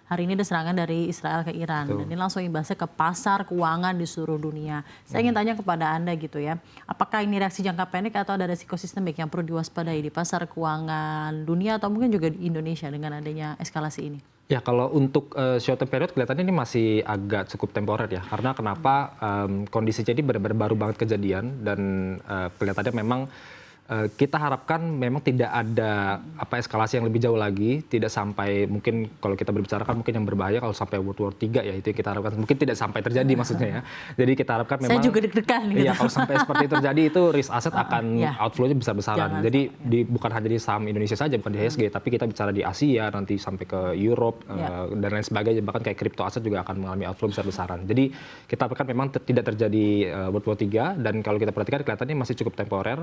hari ini ada serangan dari Israel ke Iran. Betul. Dan ini langsung imbasnya ke pasar keuangan di seluruh dunia. Saya ingin tanya kepada Anda gitu ya, apakah ini reaksi jangka pendek atau ada resiko sistemik yang perlu diwaspadai di pasar keuangan dunia atau mungkin juga di Indonesia dengan adanya eskalasi ini? Ya kalau untuk short term period kelihatannya ini masih agak cukup temporer ya. Karena kenapa kondisinya ini benar-benar baru banget kejadian dan kelihatannya memang kita harapkan memang tidak ada eskalasi yang lebih jauh lagi, tidak sampai mungkin kalau kita berbicara kan mungkin yang berbahaya kalau sampai World War 3 ya, itu yang kita harapkan mungkin tidak sampai terjadi maksudnya ya. Jadi kita harapkan memang saya juga deg-degan gitu. Iya, kalau sampai seperti itu terjadi itu risk aset akan outflow-nya besar-besaran. Jadi bukan hanya di saham Indonesia saja, bukan di IHSG, tapi kita bicara di Asia nanti sampai ke Europe dan lain sebagainya, bahkan kayak crypto aset juga akan mengalami outflow besar-besaran. Jadi kita harapkan memang tidak terjadi World War 3 dan kalau kita perhatikan kelihatannya masih cukup temporer.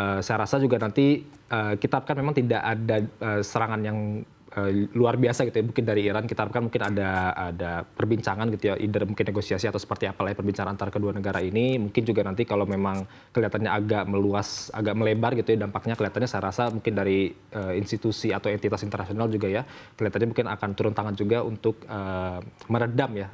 Saya rasa juga nanti kita harapkan memang tidak ada serangan yang luar biasa gitu ya, mungkin dari Iran. Kita harapkan mungkin ada perbincangan gitu ya, either mungkin negosiasi atau seperti apalah ya perbincangan antara kedua negara ini. Mungkin juga nanti kalau memang kelihatannya agak meluas, agak melebar gitu ya dampaknya, kelihatannya saya rasa mungkin dari institusi atau entitas internasional juga ya, kelihatannya mungkin akan turun tangan juga untuk meredam ya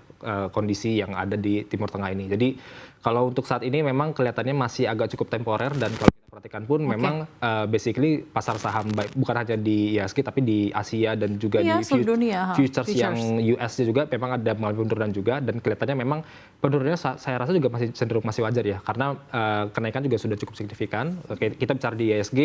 kondisi yang ada di Timur Tengah ini. Jadi kalau untuk saat ini memang kelihatannya masih agak cukup temporer dan kalau kita perhatikan pun memang basically pasar saham baik bukan hanya di IHSG tapi di Asia dan juga di futures yang US juga memang ada mengalami penurunan juga dan kelihatannya memang penurunannya saya rasa juga masih cenderung masih wajar ya karena kenaikan juga sudah cukup signifikan. Kita bicara di IHSG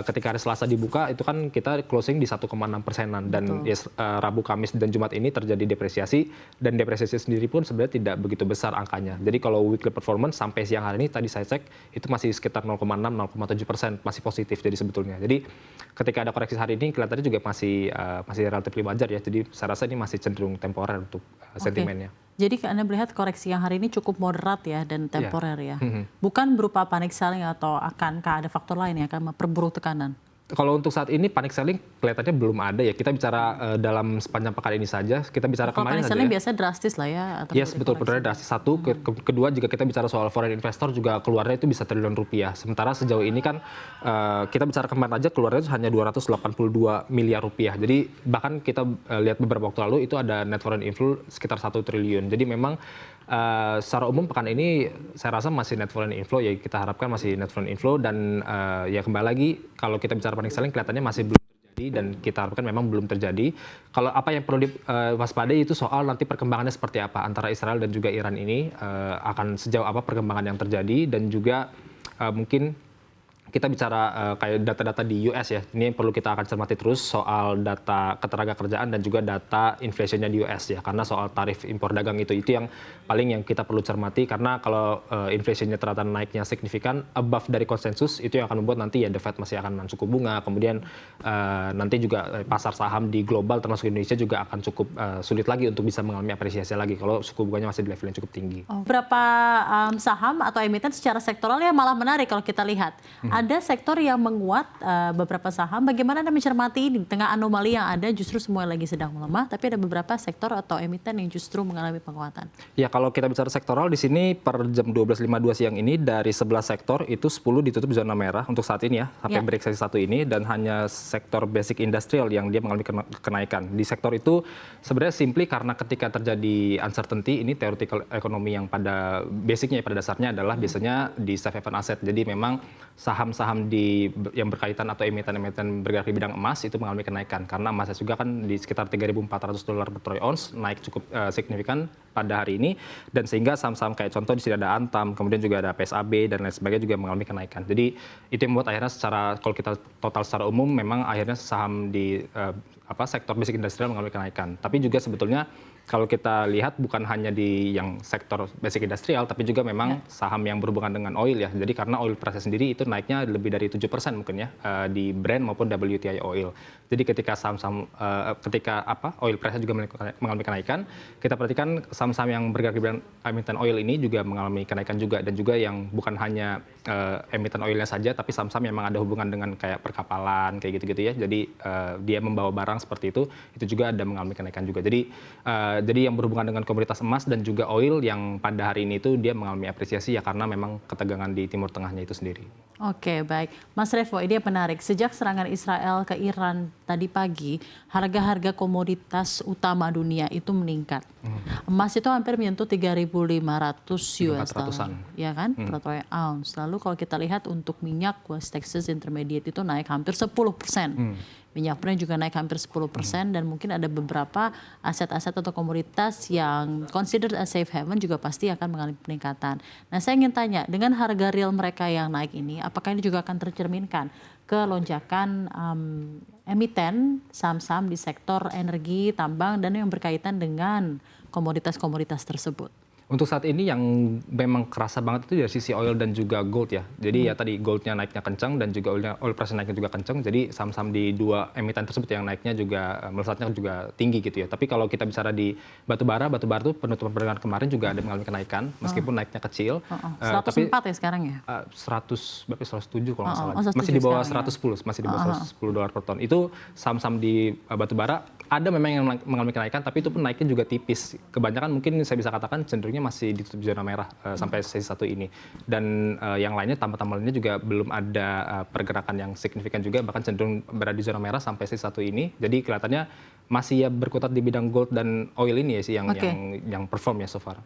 ketika hari Selasa dibuka itu kan kita closing di 1,6%-an dan Rabu, Kamis dan Jumat ini terjadi depresiasi dan depresiasi sendiri pun sebenarnya tidak begitu besar angkanya. Jadi kalau weekly performance sampai siang hari ini tadi saya cek itu masih sekitar 0,6-0,7% masih positif jadi sebetulnya. Jadi ketika ada koreksi hari ini kelihatannya juga masih relatif wajar ya. Jadi saya rasa ini masih cenderung temporer untuk sentimennya. Jadi Anda melihat koreksi yang hari ini cukup moderat ya dan temporer ya. Bukan berupa panic selling atau akankah ada faktor lain yang akan memperburuk tekanan? Kalau untuk saat ini panic selling kelihatannya belum ada ya. Kita bicara dalam sepanjang pekan ini saja. Kita bicara kemarin saja. Kalau panic selling biasanya drastis lah ya. Yes, betul. Benar drastis. Satu. Kedua, jika kita bicara soal foreign investor juga keluarnya itu bisa triliun rupiah. Sementara sejauh ini kan kita bicara kemarin aja keluarnya itu hanya 282 miliar rupiah. Jadi bahkan kita lihat beberapa waktu lalu itu ada net foreign inflow sekitar 1 triliun. Jadi memang secara umum pekan ini saya rasa masih net foreign inflow ya, kita harapkan masih net foreign inflow dan ya kembali lagi kalau kita bicara panic selling kelihatannya masih belum terjadi dan kita harapkan memang belum terjadi. Kalau apa yang perlu diwaspadai itu soal nanti perkembangannya seperti apa antara Israel dan juga Iran ini akan sejauh apa perkembangan yang terjadi dan juga mungkin kita bicara kayak data-data di US ya, ini perlu kita akan cermati terus soal data ketenagakerjaan dan juga data inflasinya di US ya, karena soal tarif impor dagang itu yang paling yang kita perlu cermati karena kalau inflasinya ternyata naiknya signifikan above dari konsensus itu yang akan membuat nanti ya The Fed masih akan menahan suku bunga, kemudian nanti juga pasar saham di global termasuk Indonesia juga akan cukup sulit lagi untuk bisa mengalami apresiasi lagi kalau suku bunganya masih di level yang cukup tinggi. Berapa saham atau emiten secara sektoral ya malah menarik kalau kita lihat. Ada sektor yang menguat beberapa saham. Bagaimana Anda mencermati ini? Di tengah anomali yang ada justru semua lagi sedang melemah, tapi ada beberapa sektor atau emiten yang justru mengalami penguatan. Ya kalau kita bicara sektoral di sini per jam 12.52 siang ini dari 11 sektor itu 10 ditutup zona merah untuk saat ini ya sampai break sesi 1 ini dan hanya sektor basic industrial yang dia mengalami kenaikan. Di sektor itu sebenarnya simply karena ketika terjadi uncertainty ini theoretical ekonomi yang pada basicnya pada dasarnya adalah biasanya di safe haven asset. Jadi memang saham-saham yang berkaitan atau emiten-emiten bergerak di bidang emas itu mengalami kenaikan karena emasnya juga kan di sekitar $3.400 per troy ounce naik cukup signifikan pada hari ini dan sehingga saham-saham kayak contoh di sini ada Antam, kemudian juga ada PSAB dan lain sebagainya juga mengalami kenaikan. Jadi itu yang membuat akhirnya kalau kita total secara umum memang akhirnya saham di sektor basic industrial mengalami kenaikan. Tapi juga sebetulnya kalau kita lihat bukan hanya di yang sektor basic industrial, tapi juga memang saham yang berhubungan dengan oil ya. Jadi karena oil price sendiri itu naiknya lebih dari 7% mungkin ya di Brent maupun WTI oil. Jadi ketika saham-saham oil price juga mengalami kenaikan, kita perhatikan saham-saham yang bergerak di bidang emiten oil ini juga mengalami kenaikan juga dan juga yang bukan hanya emiten oilnya saja, tapi saham-saham yang memang ada hubungan dengan kayak perkapalan kayak gitu-gitu ya. Jadi dia membawa barang sekarang seperti itu juga ada mengalami kenaikan juga. Jadi yang berhubungan dengan komoditas emas dan juga oil yang pada hari ini itu dia mengalami apresiasi ya karena memang ketegangan di Timur Tengahnya itu sendiri. Oke, baik. Mas Revo, ini menarik. Sejak serangan Israel ke Iran tadi pagi, harga-harga komoditas utama dunia itu meningkat. Emas itu hampir menyentuh 3.500 US dollar, ya kan, per troy ounce. Lalu kalau kita lihat untuk minyak West Texas Intermediate itu naik hampir 10%. Minyak Brent juga naik hampir 10% dan mungkin ada beberapa aset-aset atau komoditas yang considered as safe haven juga pasti akan mengalami peningkatan. Nah, saya ingin tanya, dengan harga real mereka yang naik ini, apakah ini juga akan tercerminkan ke lonjakan emiten saham-saham di sektor energi, tambang, dan yang berkaitan dengan komoditas-komoditas tersebut? Untuk saat ini yang memang kerasa banget itu dari sisi oil dan juga gold ya. Jadi ya tadi goldnya naiknya kencang dan juga oil price naiknya juga kencang. Jadi saham-saham di dua emiten tersebut yang naiknya juga melesatnya juga tinggi gitu ya. Tapi kalau kita bicara di batubara itu penutupan perdagangan kemarin juga ada mengalami kenaikan meskipun naiknya kecil. 104 ya sekarang ya? 107 kalau nggak salah. Masih di bawah 110, masih di bawah $110 per ton. Itu saham-saham di batubara ada memang yang mengalami kenaikan, tapi itu pun naiknya juga tipis. Kebanyakan mungkin saya bisa katakan cenderungnya masih ditutup zona merah sampai sesi 1 ini. Dan yang lainnya tambah-tambah lainnya juga belum ada pergerakan yang signifikan juga, bahkan cenderung berada di zona merah sampai sesi 1 ini. Jadi kelihatannya masih ya berkutat di bidang gold dan oil ini ya sih yang perform ya so far.